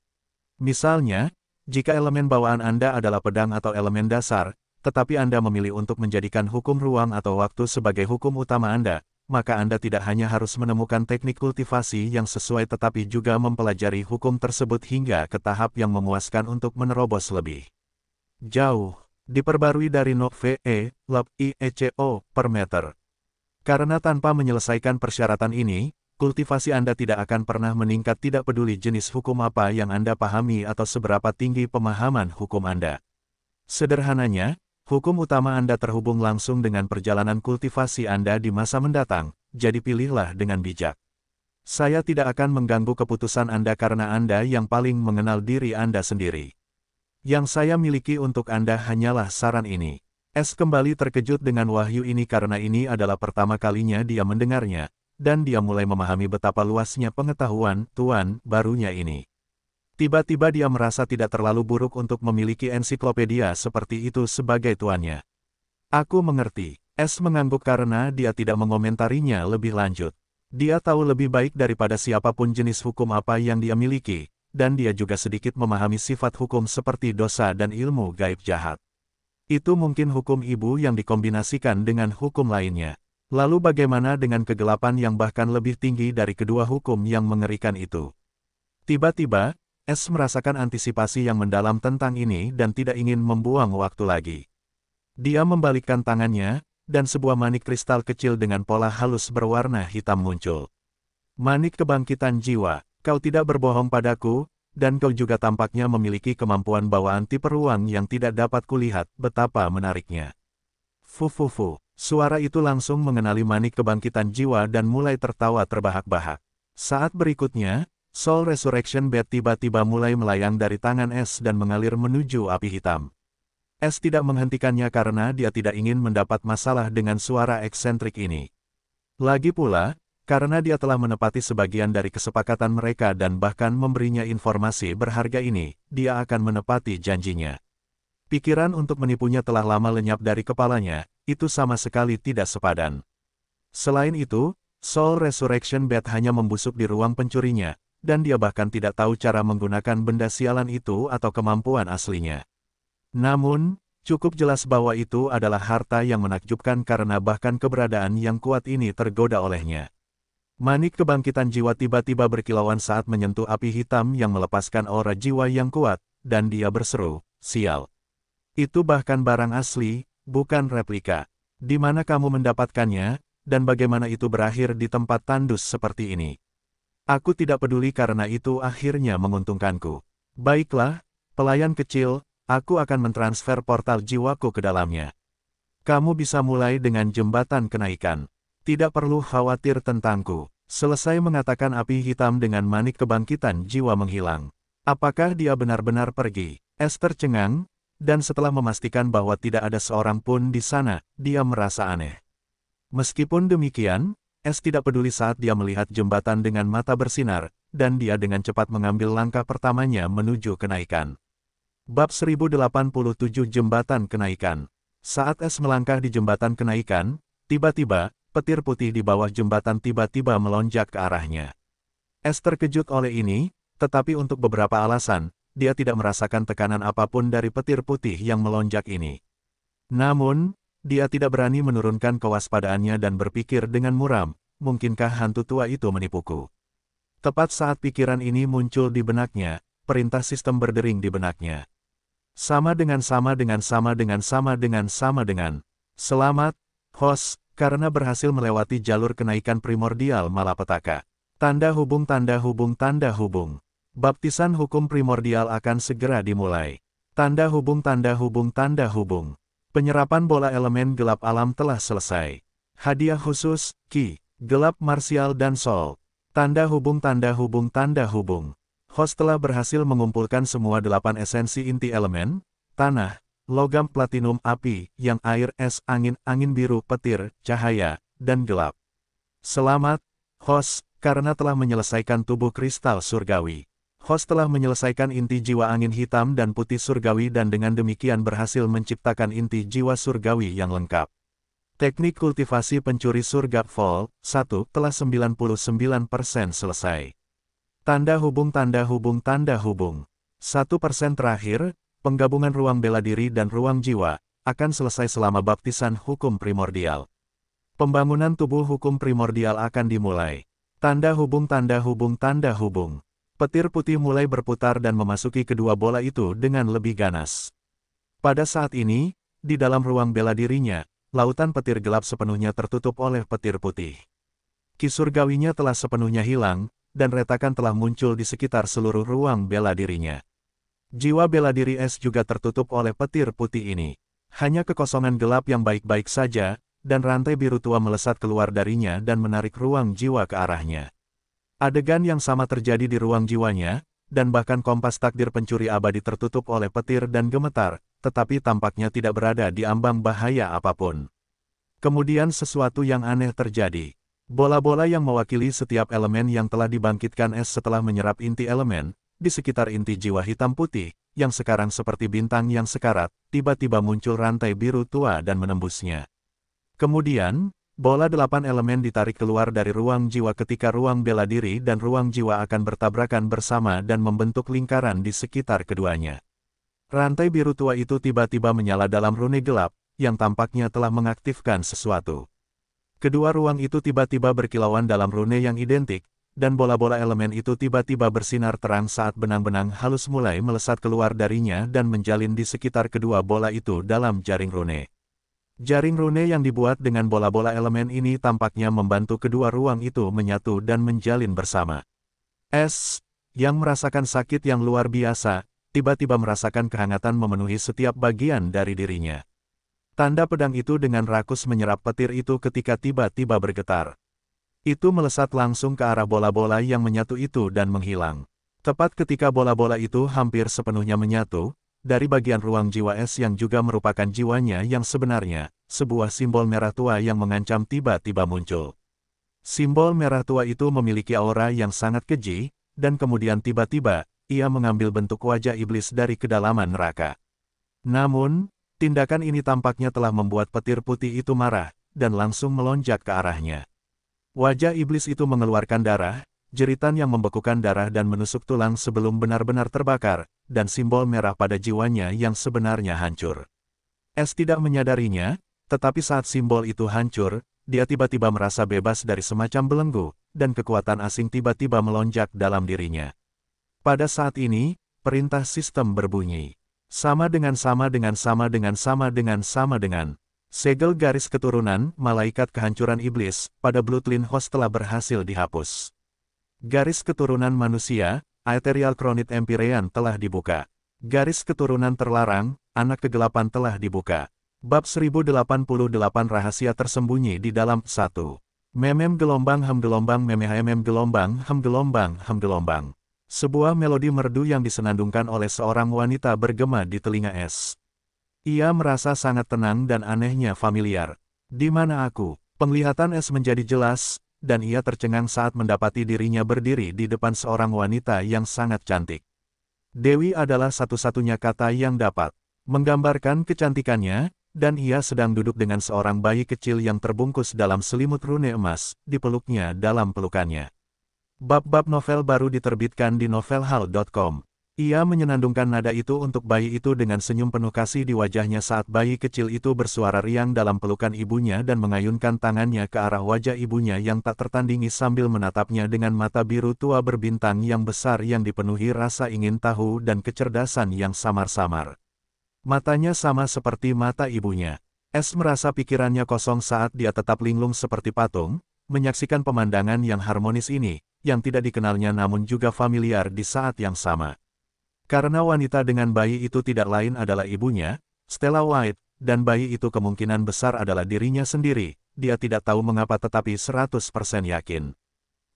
Misalnya, jika elemen bawaan Anda adalah pedang atau elemen dasar, tetapi Anda memilih untuk menjadikan hukum ruang atau waktu sebagai hukum utama Anda, maka Anda tidak hanya harus menemukan teknik kultivasi yang sesuai tetapi juga mempelajari hukum tersebut hingga ke tahap yang memuaskan untuk menerobos lebih jauh. Diperbarui dari IECO per meter. Karena tanpa menyelesaikan persyaratan ini, kultivasi Anda tidak akan pernah meningkat tidak peduli jenis hukum apa yang Anda pahami atau seberapa tinggi pemahaman hukum Anda. Sederhananya, hukum utama Anda terhubung langsung dengan perjalanan kultivasi Anda di masa mendatang, jadi pilihlah dengan bijak. Saya tidak akan mengganggu keputusan Anda karena Anda yang paling mengenal diri Anda sendiri. Yang saya miliki untuk Anda hanyalah saran ini. Es kembali terkejut dengan wahyu ini karena ini adalah pertama kalinya dia mendengarnya, dan dia mulai memahami betapa luasnya pengetahuan tuan barunya ini. Tiba-tiba dia merasa tidak terlalu buruk untuk memiliki ensiklopedia seperti itu sebagai tuannya. Aku mengerti. Es mengangguk karena dia tidak mengomentarinya lebih lanjut. Dia tahu lebih baik daripada siapapun jenis hukum apa yang dia miliki, dan dia juga sedikit memahami sifat hukum seperti dosa dan ilmu gaib jahat. Itu mungkin hukum ibu yang dikombinasikan dengan hukum lainnya. Lalu bagaimana dengan kegelapan yang bahkan lebih tinggi dari kedua hukum yang mengerikan itu? Tiba-tiba, Es merasakan antisipasi yang mendalam tentang ini dan tidak ingin membuang waktu lagi. Dia membalikkan tangannya, dan sebuah manik kristal kecil dengan pola halus berwarna hitam muncul. Manik kebangkitan jiwa, kau tidak berbohong padaku, dan kau juga tampaknya memiliki kemampuan bawaan tipe ruang yang tidak dapat kulihat, betapa menariknya. Suara itu langsung mengenali manik kebangkitan jiwa dan mulai tertawa terbahak-bahak. Saat berikutnya, Soul Resurrection Bat tiba-tiba mulai melayang dari tangan Es dan mengalir menuju api hitam. Es tidak menghentikannya karena dia tidak ingin mendapat masalah dengan suara eksentrik ini. Lagi pula, karena dia telah menepati sebagian dari kesepakatan mereka dan bahkan memberinya informasi berharga ini, dia akan menepati janjinya. Pikiran untuk menipunya telah lama lenyap dari kepalanya, itu sama sekali tidak sepadan. Selain itu, Soul Resurrection Bat hanya membusuk di ruang pencurinya, dan dia bahkan tidak tahu cara menggunakan benda sialan itu atau kemampuan aslinya. Namun, Cukup jelas bahwa itu adalah harta yang menakjubkan karena bahkan keberadaan yang kuat ini tergoda olehnya. Manik kebangkitan jiwa tiba-tiba berkilauan saat menyentuh api hitam yang melepaskan aura jiwa yang kuat, dan dia berseru, "Sial. Itu bahkan barang asli, bukan replika. Di mana kamu mendapatkannya, dan bagaimana itu berakhir di tempat tandus seperti ini? Aku tidak peduli karena itu akhirnya menguntungkanku. Baiklah, pelayan kecil, aku akan mentransfer portal jiwaku ke dalamnya. Kamu bisa mulai dengan jembatan kenaikan. Tidak perlu khawatir tentangku." Selesai mengatakan api hitam dengan manik kebangkitan jiwa menghilang. Apakah dia benar-benar pergi? Esther cengang, dan setelah memastikan bahwa tidak ada seorang pun di sana, dia merasa aneh. Meskipun demikian, Es tidak peduli saat dia melihat jembatan dengan mata bersinar, dan dia dengan cepat mengambil langkah pertamanya menuju kenaikan. Bab 1087 Jembatan Kenaikan. Saat Es melangkah di jembatan kenaikan, tiba-tiba, petir putih di bawah jembatan tiba-tiba melonjak ke arahnya. Es terkejut oleh ini, tetapi untuk beberapa alasan, dia tidak merasakan tekanan apapun dari petir putih yang melonjak ini. Namun, dia tidak berani menurunkan kewaspadaannya dan berpikir dengan muram, mungkinkah hantu tua itu menipuku? Tepat saat pikiran ini muncul di benaknya, perintah sistem berdering di benaknya. Sama dengan. Selamat, host, karena berhasil melewati jalur kenaikan primordial malapetaka. Tanda hubung. Baptisan hukum primordial akan segera dimulai. Tanda hubung. Penyerapan bola elemen gelap alam telah selesai. Hadiah khusus, Ki, gelap marsial dan Sol. Tanda hubung. Host telah berhasil mengumpulkan semua 8 esensi inti elemen, tanah, logam platinum api, yang air, es, angin biru, petir, cahaya, dan gelap. Selamat, host, karena telah menyelesaikan tubuh kristal surgawi. Host telah menyelesaikan inti jiwa angin hitam dan putih surgawi dan dengan demikian berhasil menciptakan inti jiwa surgawi yang lengkap. Teknik kultivasi pencuri surga Vol. 1 telah 99% selesai. Tanda hubung. 1% terakhir, penggabungan ruang bela diri dan ruang jiwa, akan selesai selama baptisan hukum primordial. Pembangunan tubuh hukum primordial akan dimulai. Tanda hubung. Petir putih mulai berputar dan memasuki kedua bola itu dengan lebih ganas. Pada saat ini, di dalam ruang bela dirinya, lautan petir gelap sepenuhnya tertutup oleh petir putih. Ki surgawinya telah sepenuhnya hilang, dan retakan telah muncul di sekitar seluruh ruang bela dirinya. Jiwa bela diri Es juga tertutup oleh petir putih ini. Hanya kekosongan gelap yang baik-baik saja, dan rantai biru tua melesat keluar darinya dan menarik ruang jiwa ke arahnya. Adegan yang sama terjadi di ruang jiwanya, dan bahkan kompas takdir pencuri abadi tertutup oleh petir dan gemetar, tetapi tampaknya tidak berada di ambang bahaya apapun. Kemudian sesuatu yang aneh terjadi. Bola-bola yang mewakili setiap elemen yang telah dibangkitkan Es setelah menyerap inti elemen, di sekitar inti jiwa hitam putih, yang sekarang seperti bintang yang sekarat, tiba-tiba muncul rantai biru tua dan menembusnya. Kemudian, bola 8 elemen ditarik keluar dari ruang jiwa ketika ruang bela diri dan ruang jiwa akan bertabrakan bersama dan membentuk lingkaran di sekitar keduanya. Rantai biru tua itu tiba-tiba menyala dalam rune gelap, yang tampaknya telah mengaktifkan sesuatu. Kedua ruang itu tiba-tiba berkilauan dalam rune yang identik, dan bola-bola elemen itu tiba-tiba bersinar terang saat benang-benang halus mulai melesat keluar darinya dan menjalin di sekitar kedua bola itu dalam jaring rune. Jaring rune yang dibuat dengan bola-bola elemen ini tampaknya membantu kedua ruang itu menyatu dan menjalin bersama. Es, yang merasakan sakit yang luar biasa, tiba-tiba merasakan kehangatan memenuhi setiap bagian dari dirinya. Tanda pedang itu dengan rakus menyerap petir itu ketika tiba-tiba bergetar. Itu melesat langsung ke arah bola-bola yang menyatu itu dan menghilang. Tepat ketika bola-bola itu hampir sepenuhnya menyatu, dari bagian ruang jiwa Es yang juga merupakan jiwanya yang sebenarnya, sebuah simbol merah tua yang mengancam tiba-tiba muncul. Simbol merah tua itu memiliki aura yang sangat keji, dan kemudian tiba-tiba, ia mengambil bentuk wajah iblis dari kedalaman neraka. Namun, tindakan ini tampaknya telah membuat petir putih itu marah, dan langsung melonjak ke arahnya. Wajah iblis itu mengeluarkan darah, jeritan yang membekukan darah dan menusuk tulang sebelum benar-benar terbakar, dan simbol merah pada jiwanya yang sebenarnya hancur. Es tidak menyadarinya, tetapi saat simbol itu hancur, dia tiba-tiba merasa bebas dari semacam belenggu, dan kekuatan asing tiba-tiba melonjak dalam dirinya. Pada saat ini, perintah sistem berbunyi. Sama dengan. Segel garis keturunan, malaikat kehancuran iblis, pada Bloodline Host telah berhasil dihapus. Garis keturunan manusia, Aetherial Chronite Empyrean telah dibuka. Garis keturunan terlarang, anak kegelapan telah dibuka. Bab 1088 Rahasia tersembunyi di dalam 1. Memem gelombang hem gelombang memem gelombang hem gelombang hem gelombang. Sebuah melodi merdu yang disenandungkan oleh seorang wanita bergema di telinga Es. Ia merasa sangat tenang dan anehnya familiar. Di mana aku? Penglihatan Es menjadi jelas, dan ia tercengang saat mendapati dirinya berdiri di depan seorang wanita yang sangat cantik. Dewi adalah satu-satunya kata yang dapat menggambarkan kecantikannya, dan ia sedang duduk dengan seorang bayi kecil yang terbungkus dalam selimut rune emas, dipeluknya dalam pelukannya. Bab-bab novel baru diterbitkan di novelhal.com. Ia menyenandungkan nada itu untuk bayi itu dengan senyum penuh kasih di wajahnya saat bayi kecil itu bersuara riang dalam pelukan ibunya dan mengayunkan tangannya ke arah wajah ibunya yang tak tertandingi sambil menatapnya dengan mata biru tua berbintang yang besar yang dipenuhi rasa ingin tahu dan kecerdasan yang samar-samar. Matanya sama seperti mata ibunya. Es merasa pikirannya kosong saat dia tetap linglung seperti patung, menyaksikan pemandangan yang harmonis ini, yang tidak dikenalnya namun juga familiar di saat yang sama. Karena wanita dengan bayi itu tidak lain adalah ibunya, Stella White, dan bayi itu kemungkinan besar adalah dirinya sendiri, dia tidak tahu mengapa tetapi 100% yakin.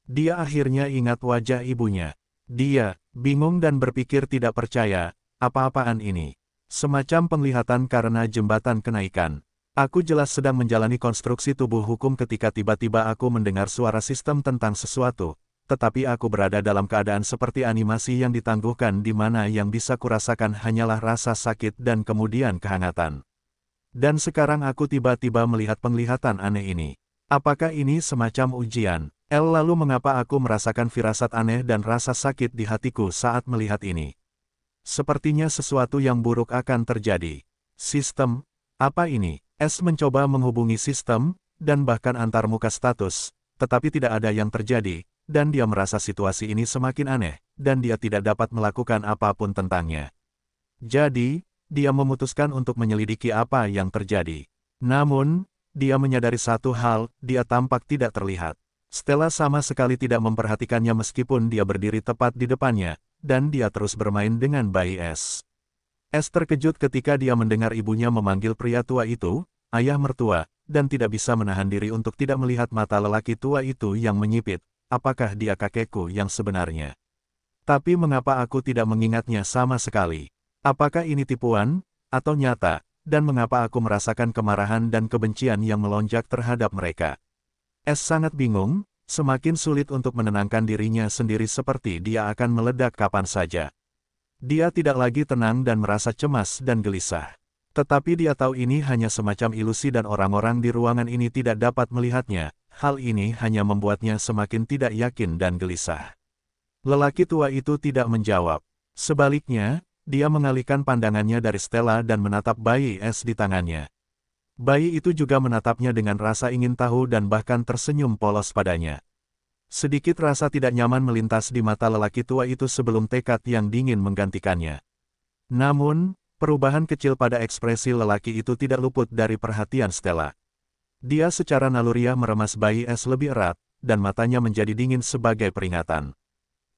Dia akhirnya ingat wajah ibunya. Dia bingung dan berpikir tidak percaya, apa-apaan ini? Semacam penglihatan karena jembatan kenaikan. Aku jelas sedang menjalani konstruksi tubuh hukum ketika tiba-tiba aku mendengar suara sistem tentang sesuatu, tetapi aku berada dalam keadaan seperti animasi yang ditangguhkan di mana yang bisa kurasakan hanyalah rasa sakit dan kemudian kehangatan. Dan sekarang aku tiba-tiba melihat penglihatan aneh ini. Apakah ini semacam ujian? Lalu mengapa aku merasakan firasat aneh dan rasa sakit di hatiku saat melihat ini? Sepertinya sesuatu yang buruk akan terjadi. Sistem, apa ini? Es mencoba menghubungi sistem, dan bahkan antar muka status, tetapi tidak ada yang terjadi, dan dia merasa situasi ini semakin aneh, dan dia tidak dapat melakukan apapun tentangnya. Jadi, dia memutuskan untuk menyelidiki apa yang terjadi. Namun, dia menyadari satu hal, dia tampak tidak terlihat. Stella sama sekali tidak memperhatikannya meskipun dia berdiri tepat di depannya, dan dia terus bermain dengan bayi Es. Es terkejut ketika dia mendengar ibunya memanggil pria tua itu, ayah mertua, dan tidak bisa menahan diri untuk tidak melihat mata lelaki tua itu yang menyipit. Apakah dia kakekku yang sebenarnya? Tapi mengapa aku tidak mengingatnya sama sekali? Apakah ini tipuan, atau nyata, dan mengapa aku merasakan kemarahan dan kebencian yang melonjak terhadap mereka? Es sangat bingung, semakin sulit untuk menenangkan dirinya sendiri seperti dia akan meledak kapan saja. Dia tidak lagi tenang dan merasa cemas dan gelisah. Tetapi dia tahu ini hanya semacam ilusi dan orang-orang di ruangan ini tidak dapat melihatnya. Hal ini hanya membuatnya semakin tidak yakin dan gelisah. Lelaki tua itu tidak menjawab. Sebaliknya, dia mengalihkan pandangannya dari Stella dan menatap bayi Es di tangannya. Bayi itu juga menatapnya dengan rasa ingin tahu dan bahkan tersenyum polos padanya. Sedikit rasa tidak nyaman melintas di mata lelaki tua itu sebelum tekad yang dingin menggantikannya. Namun, perubahan kecil pada ekspresi lelaki itu tidak luput dari perhatian Stella. Dia secara naluriah meremas bayi Es lebih erat, dan matanya menjadi dingin sebagai peringatan.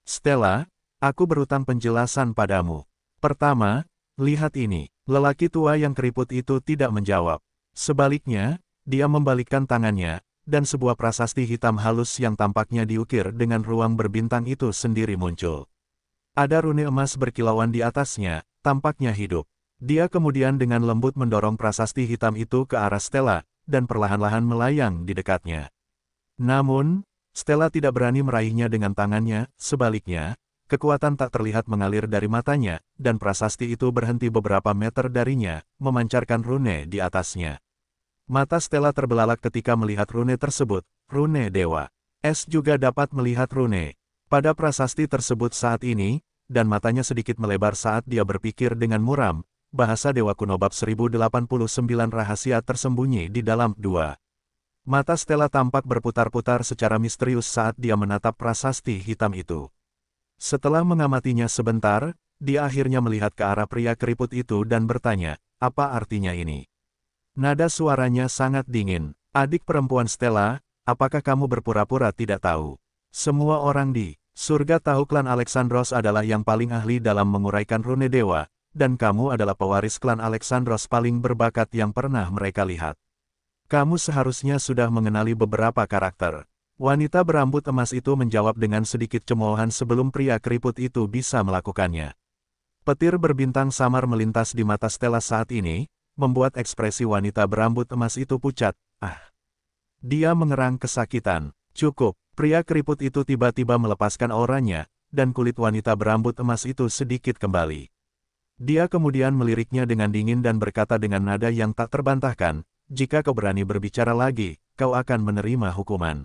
Stella, aku berutang penjelasan padamu. Pertama, lihat ini. Lelaki tua yang keriput itu tidak menjawab. Sebaliknya, dia membalikkan tangannya, dan sebuah prasasti hitam halus yang tampaknya diukir dengan ruang berbintang itu sendiri muncul. Ada rune emas berkilauan di atasnya, tampaknya hidup. Dia kemudian dengan lembut mendorong prasasti hitam itu ke arah Stella, dan perlahan-lahan melayang di dekatnya. Namun, Stella tidak berani meraihnya dengan tangannya, sebaliknya, kekuatan tak terlihat mengalir dari matanya, dan prasasti itu berhenti beberapa meter darinya, memancarkan rune di atasnya. Mata Stella terbelalak ketika melihat rune tersebut, rune dewa. Es juga dapat melihat rune pada prasasti tersebut saat ini, dan matanya sedikit melebar saat dia berpikir dengan muram, Bahasa Dewa Kuno Bab 1089 Rahasia Tersembunyi di Dalam 2. Mata Stella tampak berputar-putar secara misterius saat dia menatap prasasti hitam itu. Setelah mengamatinya sebentar, dia akhirnya melihat ke arah pria keriput itu dan bertanya, apa artinya ini? Nada suaranya sangat dingin. Adik perempuan Stella, apakah kamu berpura-pura tidak tahu? Semua orang di surga tahu klan Alexandros adalah yang paling ahli dalam menguraikan rune dewa, dan kamu adalah pewaris klan Alexandros paling berbakat yang pernah mereka lihat. Kamu seharusnya sudah mengenali beberapa karakter. Wanita berambut emas itu menjawab dengan sedikit cemoohan sebelum pria keriput itu bisa melakukannya. Petir berbintang samar melintas di mata Stella saat ini, membuat ekspresi wanita berambut emas itu pucat. Dia mengerang kesakitan. Cukup, pria keriput itu tiba-tiba melepaskan auranya, dan kulit wanita berambut emas itu sedikit kembali. Dia kemudian meliriknya dengan dingin dan berkata dengan nada yang tak terbantahkan, jika kau berani berbicara lagi, kau akan menerima hukuman.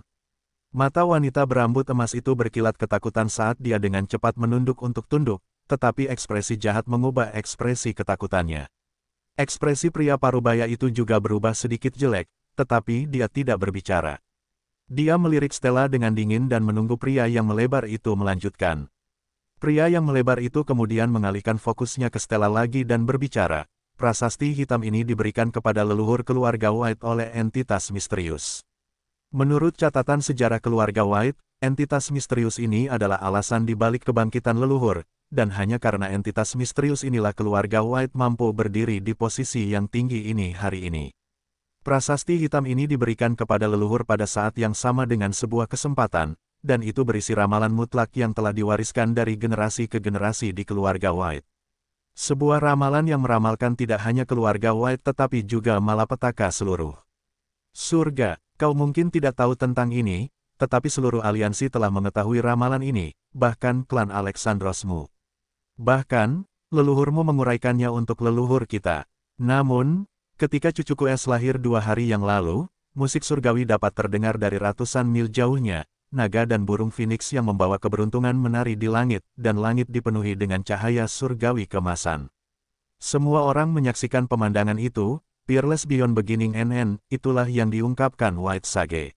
Mata wanita berambut emas itu berkilat ketakutan saat dia dengan cepat menunduk untuk tunduk, tetapi ekspresi jahat mengubah ekspresi ketakutannya. Ekspresi pria parubaya itu juga berubah sedikit jelek, tetapi dia tidak berbicara. Dia melirik Stella dengan dingin dan menunggu pria yang melebar itu melanjutkan. Pria yang melebar itu kemudian mengalihkan fokusnya ke Stella lagi dan berbicara, prasasti hitam ini diberikan kepada leluhur keluarga White oleh entitas misterius. Menurut catatan sejarah keluarga White, entitas misterius ini adalah alasan di balik kebangkitan leluhur, dan hanya karena entitas misterius inilah keluarga White mampu berdiri di posisi yang tinggi ini hari ini. Prasasti hitam ini diberikan kepada leluhur pada saat yang sama dengan sebuah kesempatan, dan itu berisi ramalan mutlak yang telah diwariskan dari generasi ke generasi di keluarga White. Sebuah ramalan yang meramalkan tidak hanya keluarga White tetapi juga malapetaka seluruh surga. Kau mungkin tidak tahu tentang ini, tetapi seluruh aliansi telah mengetahui ramalan ini, bahkan klan Alexandrosmu. Bahkan, leluhurmu menguraikannya untuk leluhur kita. Namun, ketika cucuku Es lahir 2 hari yang lalu, musik surgawi dapat terdengar dari ratusan mil jauhnya, naga dan burung phoenix yang membawa keberuntungan menari di langit, dan langit dipenuhi dengan cahaya surgawi kemasan. Semua orang menyaksikan pemandangan itu, Fearless Beyond Beginning and End, itulah yang diungkapkan White Sage.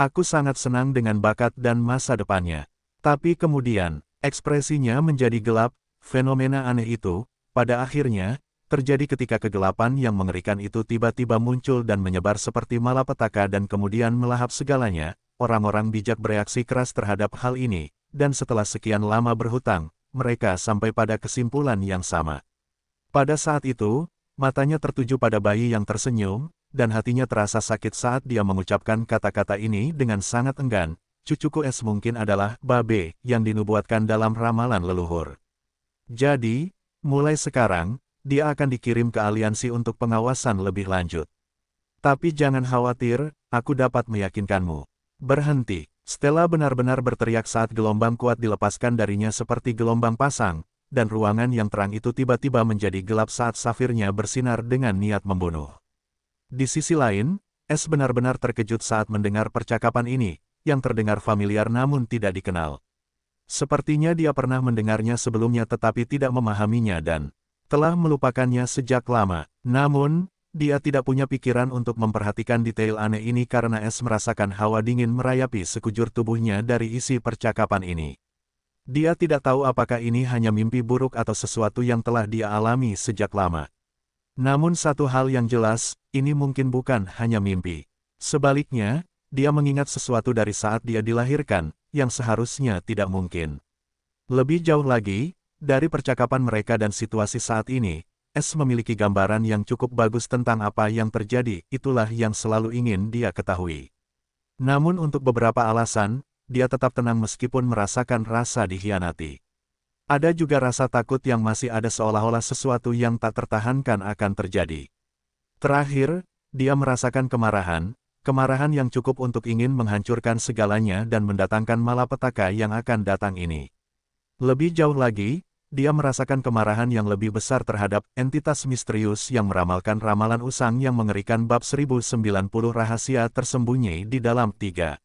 Aku sangat senang dengan bakat dan masa depannya. Tapi kemudian, ekspresinya menjadi gelap, fenomena aneh itu, pada akhirnya, terjadi ketika kegelapan yang mengerikan itu tiba-tiba muncul dan menyebar seperti malapetaka dan kemudian melahap segalanya. Orang-orang bijak bereaksi keras terhadap hal ini, dan setelah sekian lama berhutang, mereka sampai pada kesimpulan yang sama. Pada saat itu, matanya tertuju pada bayi yang tersenyum, dan hatinya terasa sakit saat dia mengucapkan kata-kata ini dengan sangat enggan. Cucuku Es mungkin adalah Babe yang dinubuatkan dalam ramalan leluhur. Jadi, mulai sekarang, dia akan dikirim ke aliansi untuk pengawasan lebih lanjut. Tapi jangan khawatir, aku dapat meyakinkanmu. Berhenti. Stella benar-benar berteriak saat gelombang kuat dilepaskan darinya seperti gelombang pasang, dan ruangan yang terang itu tiba-tiba menjadi gelap saat safirnya bersinar dengan niat membunuh. Di sisi lain, Es benar-benar terkejut saat mendengar percakapan ini, yang terdengar familiar namun tidak dikenal. Sepertinya dia pernah mendengarnya sebelumnya tetapi tidak memahaminya dan telah melupakannya sejak lama. Namun, dia tidak punya pikiran untuk memperhatikan detail aneh ini karena Es merasakan hawa dingin merayapi sekujur tubuhnya dari isi percakapan ini. Dia tidak tahu apakah ini hanya mimpi buruk atau sesuatu yang telah dia alami sejak lama. Namun satu hal yang jelas, ini mungkin bukan hanya mimpi. Sebaliknya, dia mengingat sesuatu dari saat dia dilahirkan, yang seharusnya tidak mungkin. Lebih jauh lagi, dari percakapan mereka dan situasi saat ini, Es memiliki gambaran yang cukup bagus tentang apa yang terjadi, itulah yang selalu ingin dia ketahui. Namun untuk beberapa alasan, dia tetap tenang meskipun merasakan rasa dikhianati. Ada juga rasa takut yang masih ada seolah-olah sesuatu yang tak tertahankan akan terjadi. Terakhir, dia merasakan kemarahan yang cukup untuk ingin menghancurkan segalanya dan mendatangkan malapetaka yang akan datang ini. Lebih jauh lagi, dia merasakan kemarahan yang lebih besar terhadap entitas misterius yang meramalkan ramalan usang yang mengerikan bab 1090 rahasia tersembunyi di dalam 3.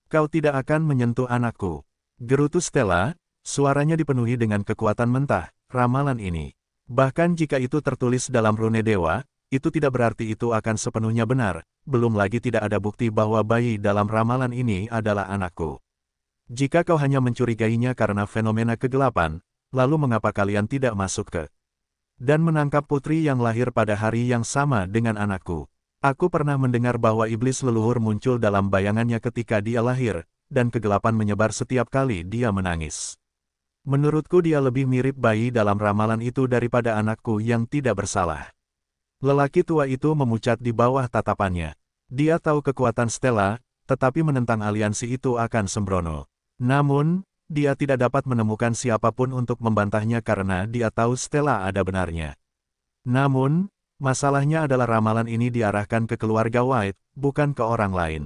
Kau tidak akan menyentuh anakku. Gerutu Stella, suaranya dipenuhi dengan kekuatan mentah, ramalan ini Bahkan jika itu tertulis dalam rune dewa, itu tidak berarti itu akan sepenuhnya benar, belum lagi tidak ada bukti bahwa bayi dalam ramalan ini adalah anakku. Jika kau hanya mencurigainya karena fenomena kegelapan, lalu mengapa kalian tidak masuk ke dan menangkap putri yang lahir pada hari yang sama dengan anakku? Aku pernah mendengar bahwa iblis leluhur muncul dalam bayangannya ketika dia lahir, dan kegelapan menyebar setiap kali dia menangis. Menurutku dia lebih mirip bayi dalam ramalan itu daripada anakku yang tidak bersalah. Lelaki tua itu memucat di bawah tatapannya. Dia tahu kekuatan Stella, tetapi menentang aliansi itu akan sembrono. Namun, dia tidak dapat menemukan siapapun untuk membantahnya karena dia tahu Stella ada benarnya. Namun, masalahnya adalah ramalan ini diarahkan ke keluarga White, bukan ke orang lain.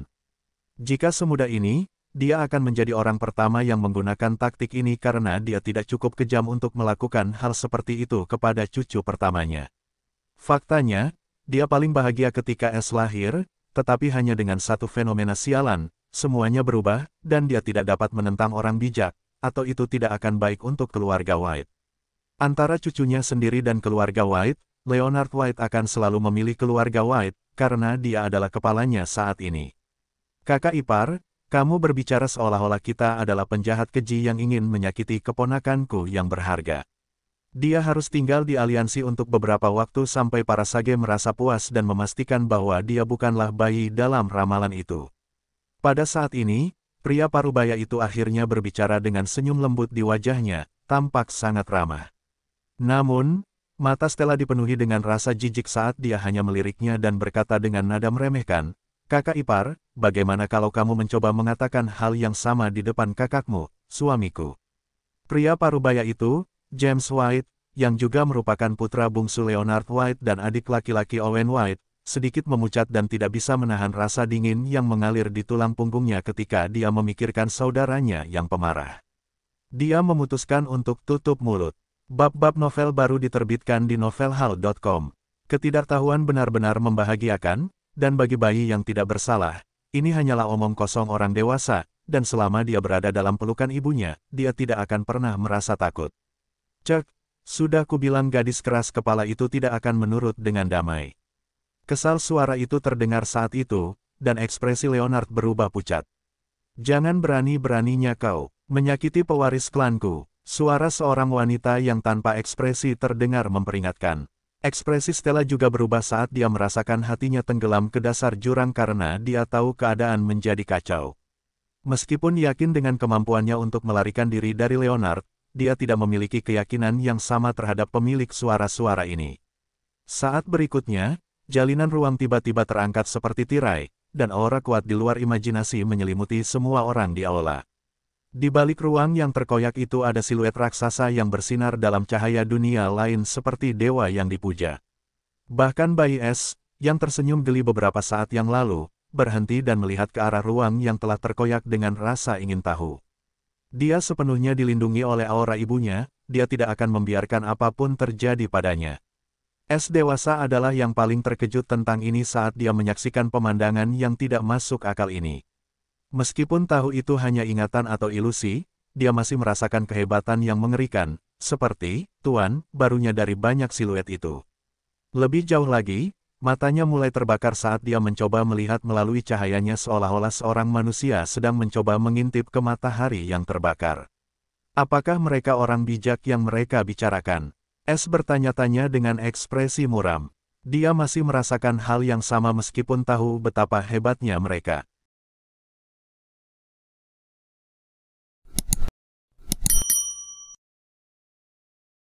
Jika semudah ini, dia akan menjadi orang pertama yang menggunakan taktik ini karena dia tidak cukup kejam untuk melakukan hal seperti itu kepada cucu pertamanya. Faktanya, dia paling bahagia ketika Es lahir, tetapi hanya dengan satu fenomena sialan, semuanya berubah, dan dia tidak dapat menentang orang bijak, atau itu tidak akan baik untuk keluarga White. Antara cucunya sendiri dan keluarga White, Leonard White akan selalu memilih keluarga White, karena dia adalah kepalanya saat ini. Kakak ipar, kamu berbicara seolah-olah kita adalah penjahat keji yang ingin menyakiti keponakanku yang berharga. Dia harus tinggal di aliansi untuk beberapa waktu sampai para sage merasa puas dan memastikan bahwa dia bukanlah bayi dalam ramalan itu. Pada saat ini, pria parubaya itu akhirnya berbicara dengan senyum lembut di wajahnya, tampak sangat ramah. Namun, mata Stella dipenuhi dengan rasa jijik saat dia hanya meliriknya dan berkata dengan nada meremehkan, "Kakak ipar, bagaimana kalau kamu mencoba mengatakan hal yang sama di depan kakakmu, suamiku?" Pria parubaya itu, James White, yang juga merupakan putra bungsu Leonard White dan adik laki-laki Owen White, sedikit memucat dan tidak bisa menahan rasa dingin yang mengalir di tulang punggungnya ketika dia memikirkan saudaranya yang pemarah. Dia memutuskan untuk tutup mulut. Bab-bab novel baru diterbitkan di novelhall.com. Ketidaktahuan benar-benar membahagiakan, dan bagi bayi yang tidak bersalah, ini hanyalah omong kosong orang dewasa, dan selama dia berada dalam pelukan ibunya, dia tidak akan pernah merasa takut. Cek, sudah kubilang gadis keras kepala itu tidak akan menurut dengan damai. Kesal suara itu terdengar saat itu, dan ekspresi Leonard berubah pucat. "Jangan berani-beraninya kau menyakiti pewaris klanku," suara seorang wanita yang tanpa ekspresi terdengar memperingatkan. Ekspresi Stella juga berubah saat dia merasakan hatinya tenggelam ke dasar jurang karena dia tahu keadaan menjadi kacau. Meskipun yakin dengan kemampuannya untuk melarikan diri dari Leonard, dia tidak memiliki keyakinan yang sama terhadap pemilik suara-suara ini. Saat berikutnya, jalinan ruang tiba-tiba terangkat seperti tirai, dan aura kuat di luar imajinasi menyelimuti semua orang di aula. Di balik ruang yang terkoyak itu ada siluet raksasa yang bersinar dalam cahaya dunia lain seperti dewa yang dipuja. Bahkan bayi Es, yang tersenyum geli beberapa saat yang lalu, berhenti dan melihat ke arah ruang yang telah terkoyak dengan rasa ingin tahu. Dia sepenuhnya dilindungi oleh aura ibunya, dia tidak akan membiarkan apapun terjadi padanya. Es dewasa adalah yang paling terkejut tentang ini saat dia menyaksikan pemandangan yang tidak masuk akal ini. Meskipun tahu itu hanya ingatan atau ilusi, dia masih merasakan kehebatan yang mengerikan, seperti, Tuan, barunya dari banyak siluet itu. Lebih jauh lagi, matanya mulai terbakar saat dia mencoba melihat melalui cahayanya seolah-olah seorang manusia sedang mencoba mengintip ke matahari yang terbakar. Apakah mereka orang bijak yang mereka bicarakan? Es bertanya-tanya dengan ekspresi muram. Dia masih merasakan hal yang sama meskipun tahu betapa hebatnya mereka.